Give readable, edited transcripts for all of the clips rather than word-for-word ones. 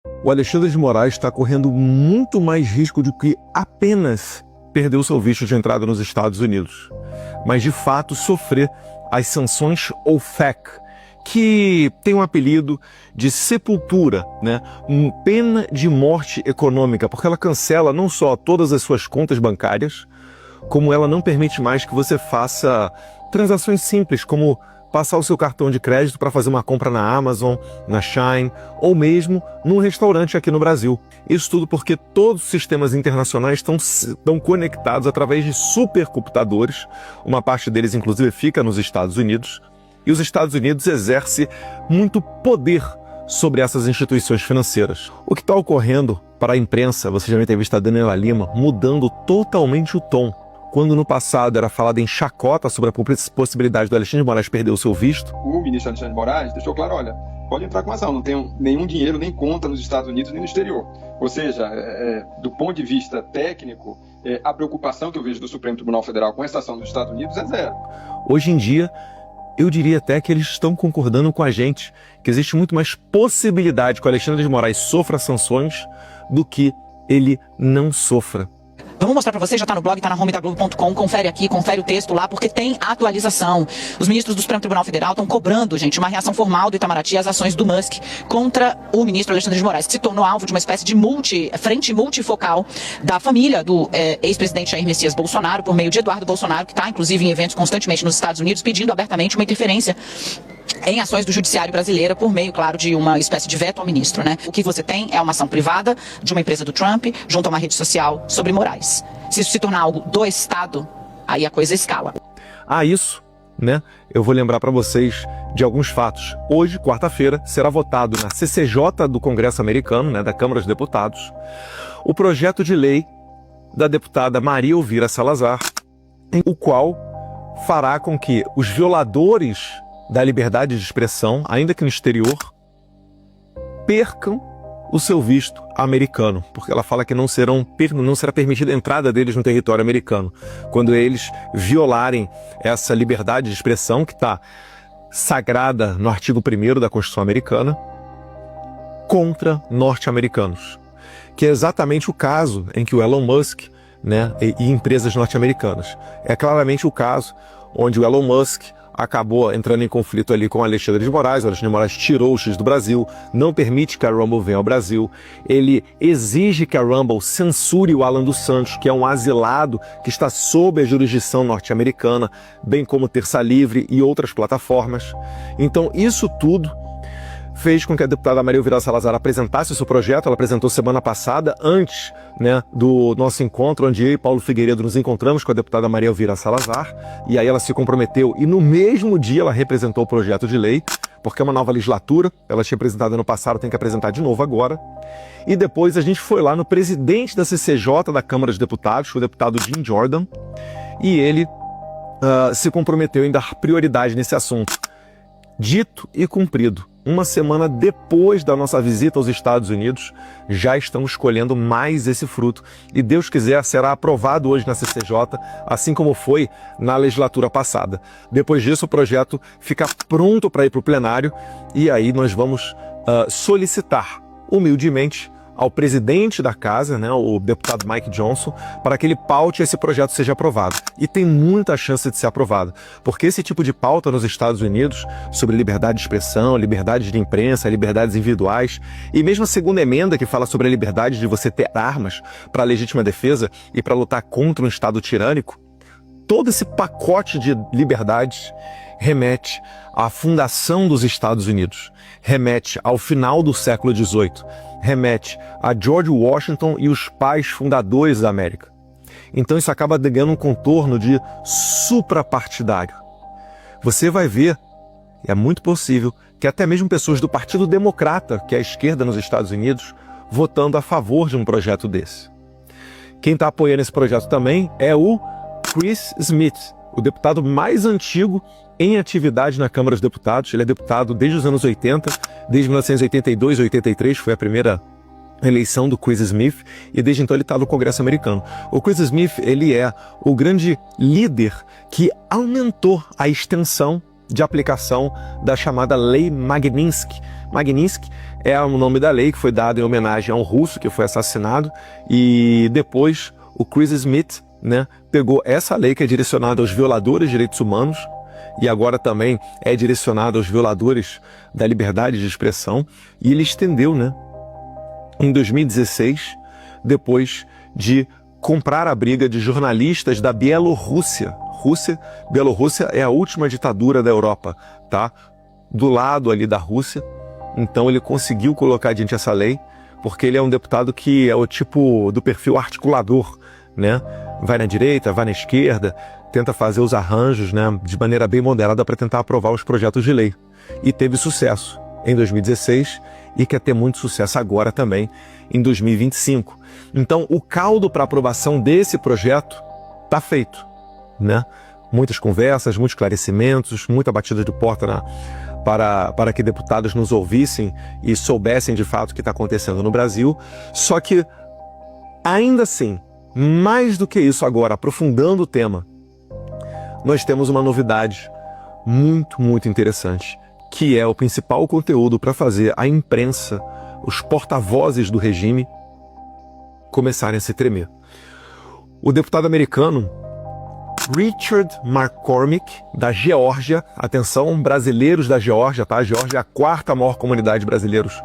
O Alexandre de Moraes está correndo muito mais risco do que apenas perder o seu visto de entrada nos Estados Unidos, mas de fato sofrer as sanções OFAC, que tem um apelido de sepultura, né? Pena de morte econômica, porque ela cancela não só todas as suas contas bancárias, como ela não permite mais que você faça transações simples, como passar o seu cartão de crédito para fazer uma compra na Amazon, na Shein, ou mesmo num restaurante aqui no Brasil. Isso tudo porque todos os sistemas internacionais estão conectados através de supercomputadores, uma parte deles inclusive fica nos Estados Unidos, e os Estados Unidos exerce muito poder sobre essas instituições financeiras. O que está ocorrendo para a imprensa, você já deve ter visto a Daniela Lima mudando totalmente o tom. Quando no passado era falado em chacota sobre a possibilidade do Alexandre de Moraes perder o seu visto, o ministro Alexandre de Moraes deixou claro, olha, pode entrar com ação, não tem nenhum dinheiro, nem conta nos Estados Unidos, nem no exterior. Ou seja, do ponto de vista técnico, a preocupação que eu vejo do Supremo Tribunal Federal com essa ação dos Estados Unidos é zero. Hoje em dia, eu diria até que eles estão concordando com a gente, que existe muito mais possibilidade que o Alexandre de Moraes sofra sanções do que ele não sofra. Vamos mostrar para você, já está no blog, está na home da Globo.com, confere aqui, confere o texto lá, porque tem atualização. Os ministros do Supremo Tribunal Federal estão cobrando, gente, uma reação formal do Itamaraty às ações do Musk contra o ministro Alexandre de Moraes, que se tornou alvo de uma espécie de frente multifocal da família do ex-presidente Jair Messias Bolsonaro, por meio de Eduardo Bolsonaro, que está, inclusive, em eventos constantemente nos Estados Unidos, pedindo abertamente uma interferência em ações do judiciário brasileiro por meio, claro, de uma espécie de veto ao ministro, né? O que você tem é uma ação privada de uma empresa do Trump junto a uma rede social sobre Moraes. Se isso se tornar algo do Estado, aí a coisa escala. Isso, né? Eu vou lembrar para vocês de alguns fatos. Hoje, quarta-feira, será votado na CCJ do Congresso americano, né, da Câmara dos Deputados, o projeto de lei da deputada Maria Elvira Salazar, o qual fará com que os violadores da liberdade de expressão, ainda que no exterior, percam o seu visto americano, porque ela fala que não será permitida a entrada deles no território americano, quando eles violarem essa liberdade de expressão que está sagrada no artigo 1º da Constituição americana, contra norte-americanos, que é exatamente o caso em que o Elon Musk, né, e empresas norte-americanas. É claramente o caso onde o Elon Musk acabou entrando em conflito ali com o Alexandre de Moraes. O Alexandre de Moraes tirou o X do Brasil, não permite que a Rumble venha ao Brasil. Ele exige que a Rumble censure o Alan dos Santos, que é um asilado que está sob a jurisdição norte-americana, bem como Terça Livre e outras plataformas. Então, isso tudo fez com que a deputada Maria Elvira Salazar apresentasse o seu projeto. Ela apresentou semana passada, antes, né, do nosso encontro, onde eu e Paulo Figueiredo nos encontramos com a deputada Maria Elvira Salazar, e aí ela se comprometeu, e no mesmo dia ela representou o projeto de lei, porque é uma nova legislatura, ela tinha apresentado ano passado, tem que apresentar de novo agora. E depois a gente foi lá no presidente da CCJ da Câmara dos Deputados, o deputado Jim Jordan, e ele se comprometeu em dar prioridade nesse assunto. Dito e cumprido. Uma semana depois da nossa visita aos Estados Unidos, já estamos colhendo mais esse fruto. E Deus quiser, será aprovado hoje na CCJ, assim como foi na legislatura passada. Depois disso, o projeto fica pronto para ir para o plenário, e aí nós vamos solicitar humildemente ao presidente da casa, né, o deputado Mike Johnson, para que ele paute esse projeto seja aprovado. E tem muita chance de ser aprovado, porque esse tipo de pauta nos Estados Unidos, sobre liberdade de expressão, liberdade de imprensa, liberdades individuais, e mesmo a segunda emenda que fala sobre a liberdade de você ter armas para legítima defesa e para lutar contra um Estado tirânico, todo esse pacote de liberdades remete à fundação dos Estados Unidos, remete ao final do século XVIII, remete a George Washington e os pais fundadores da América. Então isso acaba ganhando um contorno de suprapartidário. Você vai ver, é muito possível, que até mesmo pessoas do Partido Democrata, que é a esquerda nos Estados Unidos, votando a favor de um projeto desse. Quem está apoiando esse projeto também é o Chris Smith, o deputado mais antigo em atividade na Câmara dos Deputados. Ele é deputado desde os anos 80, desde 1982 ou 83, foi a primeira eleição do Chris Smith, e desde então ele está no Congresso americano. O Chris Smith, ele é o grande líder que aumentou a extensão de aplicação da chamada Lei Magnitsky. Magnitsky é o nome da lei que foi dado em homenagem a um russo que foi assassinado, e depois o Chris Smith, né, pegou essa lei que é direcionada aos violadores de direitos humanos, e agora também é direcionada aos violadores da liberdade de expressão, e ele estendeu, né, em 2016, depois de comprar a briga de jornalistas da Bielorrússia. Bielorrússia é a última ditadura da Europa, tá? Do lado ali da Rússia. Então ele conseguiu colocar adiante essa lei, porque ele é um deputado que é o tipo do perfil articulador, né? Vai na direita, vai na esquerda, tenta fazer os arranjos, né, de maneira bem moderada para tentar aprovar os projetos de lei. E teve sucesso em 2016 e quer ter muito sucesso agora também em 2025. Então o caldo para aprovação desse projeto está feito, né? Muitas conversas, muitos esclarecimentos, muita batida de porta para que deputados nos ouvissem e soubessem de fato o que está acontecendo no Brasil. Só que, ainda assim, mais do que isso agora, aprofundando o tema, nós temos uma novidade muito, muito interessante, que é o principal conteúdo para fazer a imprensa, os porta-vozes do regime, começarem a se tremer. O deputado americano Richard McCormick, da Geórgia, atenção, brasileiros da Geórgia, tá? A Geórgia é a quarta maior comunidade de brasileiros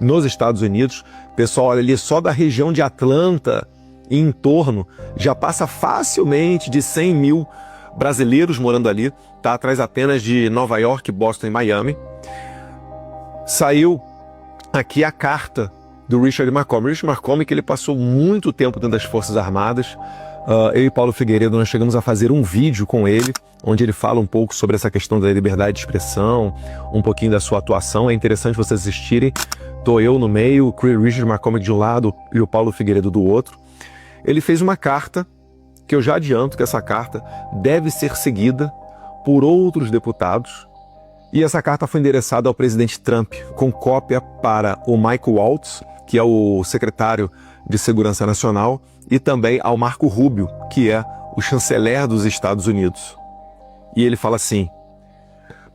nos Estados Unidos. Pessoal, olha ali, só da região de Atlanta e em torno, já passa facilmente de 100 mil brasileiros morando ali, tá? Atrás apenas de Nova York, Boston e Miami. Saiu aqui a carta do Richard McCormick. Richard McCormick, ele passou muito tempo dentro das Forças Armadas. Eu e Paulo Figueiredo, nós chegamos a fazer um vídeo com ele, onde ele fala um pouco sobre essa questão da liberdade de expressão, um pouquinho da sua atuação. É interessante vocês assistirem. Estou eu no meio, o Richard McCormick de um lado e o Paulo Figueiredo do outro. Ele fez uma carta, que eu já adianto que essa carta deve ser seguida por outros deputados. E essa carta foi endereçada ao presidente Trump, com cópia para o Mike Waltz, que é o secretário de Segurança Nacional, e também ao Marco Rubio, que é o chanceler dos Estados Unidos. E ele fala assim: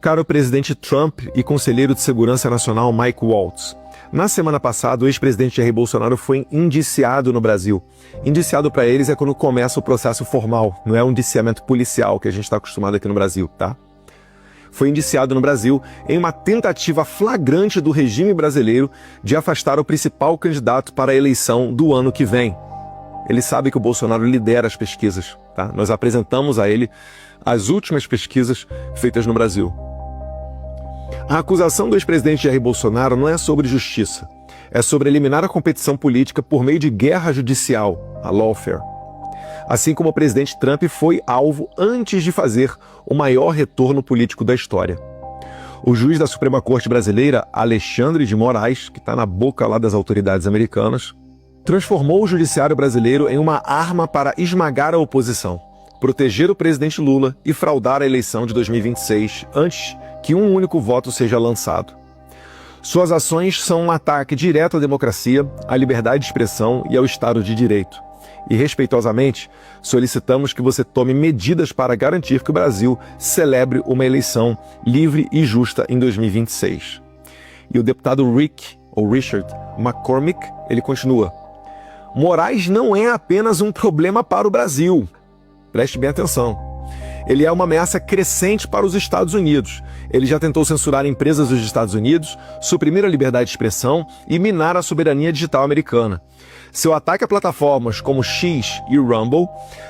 caro presidente Trump e conselheiro de Segurança Nacional Mike Waltz, na semana passada o ex-presidente Jair Bolsonaro foi indiciado no Brasil. Indiciado para eles é quando começa o processo formal, não é um indiciamento policial que a gente está acostumado aqui no Brasil, tá? Foi indiciado no Brasil em uma tentativa flagrante do regime brasileiro de afastar o principal candidato para a eleição do ano que vem. Ele sabe que o Bolsonaro lidera as pesquisas, tá? Nós apresentamos a ele as últimas pesquisas feitas no Brasil. A acusação do ex-presidente Jair Bolsonaro não é sobre justiça, é sobre eliminar a competição política por meio de guerra judicial, a lawfare. Assim como o presidente Trump foi alvo antes de fazer o maior retorno político da história. O juiz da Suprema Corte Brasileira, Alexandre de Moraes, que está na boca lá das autoridades americanas, transformou o judiciário brasileiro em uma arma para esmagar a oposição, proteger o presidente Lula e fraudar a eleição de 2026 antes que um único voto seja lançado. Suas ações são um ataque direto à democracia, à liberdade de expressão e ao Estado de Direito. E, respeitosamente, solicitamos que você tome medidas para garantir que o Brasil celebre uma eleição livre e justa em 2026. E o deputado Richard McCormick, ele continua: Moraes não é apenas um problema para o Brasil. Preste bem atenção. Ele é uma ameaça crescente para os Estados Unidos. Ele já tentou censurar empresas dos Estados Unidos, suprimir a liberdade de expressão e minar a soberania digital americana. Seu ataque a plataformas como X e Rumble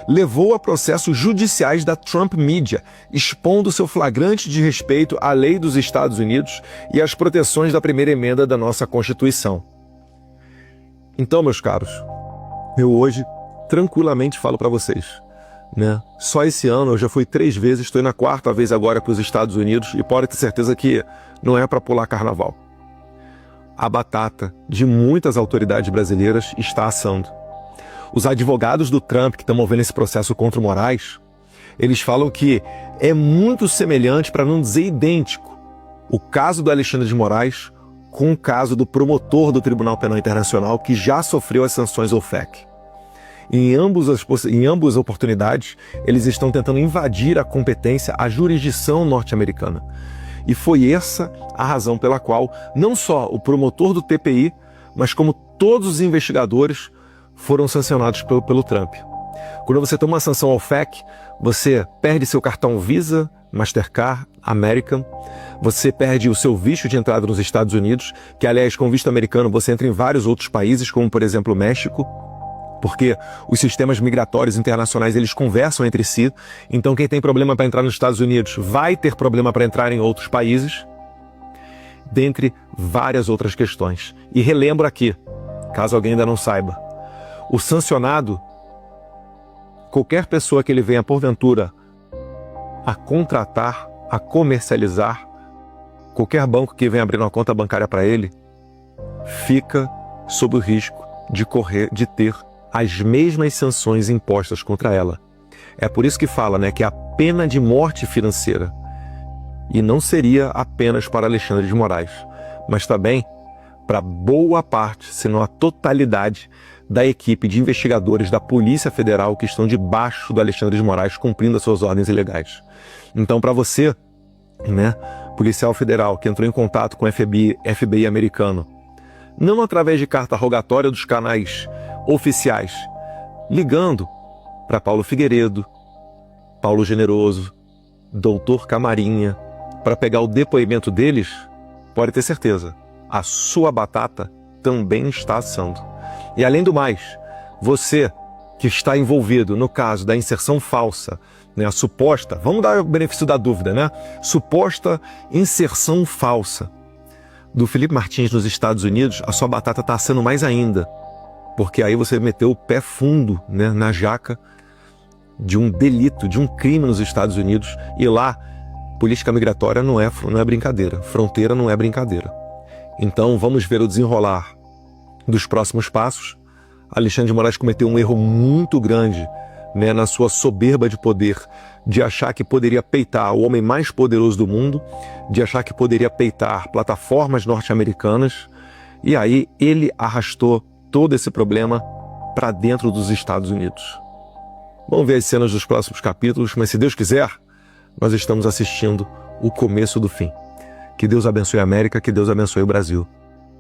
levou a processos judiciais da Trump Media, expondo seu flagrante desrespeito à lei dos Estados Unidos e às proteções da primeira emenda da nossa Constituição. Então, meus caros, eu hoje tranquilamente falo para vocês, né? Só esse ano eu já fui 3 vezes, estou indo na 4ª vez agora para os Estados Unidos e pode ter certeza que não é para pular carnaval. A batata de muitas autoridades brasileiras está assando. Os advogados do Trump que estão movendo esse processo contra o Moraes, eles falam que é muito semelhante, para não dizer idêntico, o caso do Alexandre de Moraes com o caso do promotor do Tribunal Penal Internacional que já sofreu as sanções OFAC. Em ambas as oportunidades, eles estão tentando invadir a competência, a jurisdição norte-americana. E foi essa a razão pela qual não só o promotor do TPI, mas como todos os investigadores foram sancionados pelo Trump. Quando você toma uma sanção ao FEC, você perde seu cartão Visa, Mastercard, American, você perde o seu visto de entrada nos Estados Unidos, que aliás com visto americano você entra em vários outros países, como por exemplo o México, porque os sistemas migratórios internacionais eles conversam entre si, então quem tem problema para entrar nos Estados Unidos vai ter problema para entrar em outros países, dentre várias outras questões. E relembro aqui, caso alguém ainda não saiba, o sancionado, qualquer pessoa que ele venha porventura a contratar, a comercializar, qualquer banco que venha abrir uma conta bancária para ele, fica sob o risco de ter as mesmas sanções impostas contra ela. É por isso que fala, né, que é a pena de morte financeira. E não seria apenas para Alexandre de Moraes, mas também para boa parte, se não a totalidade, da equipe de investigadores da Polícia Federal que estão debaixo do Alexandre de Moraes cumprindo as suas ordens ilegais. Então, para você, né, policial federal que entrou em contato com o FBI americano, não através de carta rogatória dos canais oficiais, ligando para Paulo Figueiredo, Paulo Generoso, Doutor Camarinha, para pegar o depoimento deles, pode ter certeza, a sua batata também está assando. E além do mais, você que está envolvido no caso da inserção falsa, né, a suposta, vamos dar o benefício da dúvida, né? Suposta inserção falsa do Felipe Martins nos Estados Unidos, a sua batata está assando mais ainda, porque aí você meteu o pé fundo, né, na jaca de um delito, de um crime nos Estados Unidos, e lá política migratória não é brincadeira, fronteira não é brincadeira. Então vamos ver o desenrolar dos próximos passos. Alexandre de Moraes cometeu um erro muito grande, né, na sua soberba de poder, de achar que poderia peitar o homem mais poderoso do mundo, de achar que poderia peitar plataformas norte-americanas, e aí ele arrastou todo esse problema para dentro dos Estados Unidos. Vamos ver as cenas dos próximos capítulos, mas se Deus quiser, nós estamos assistindo o começo do fim. Que Deus abençoe a América, que Deus abençoe o Brasil.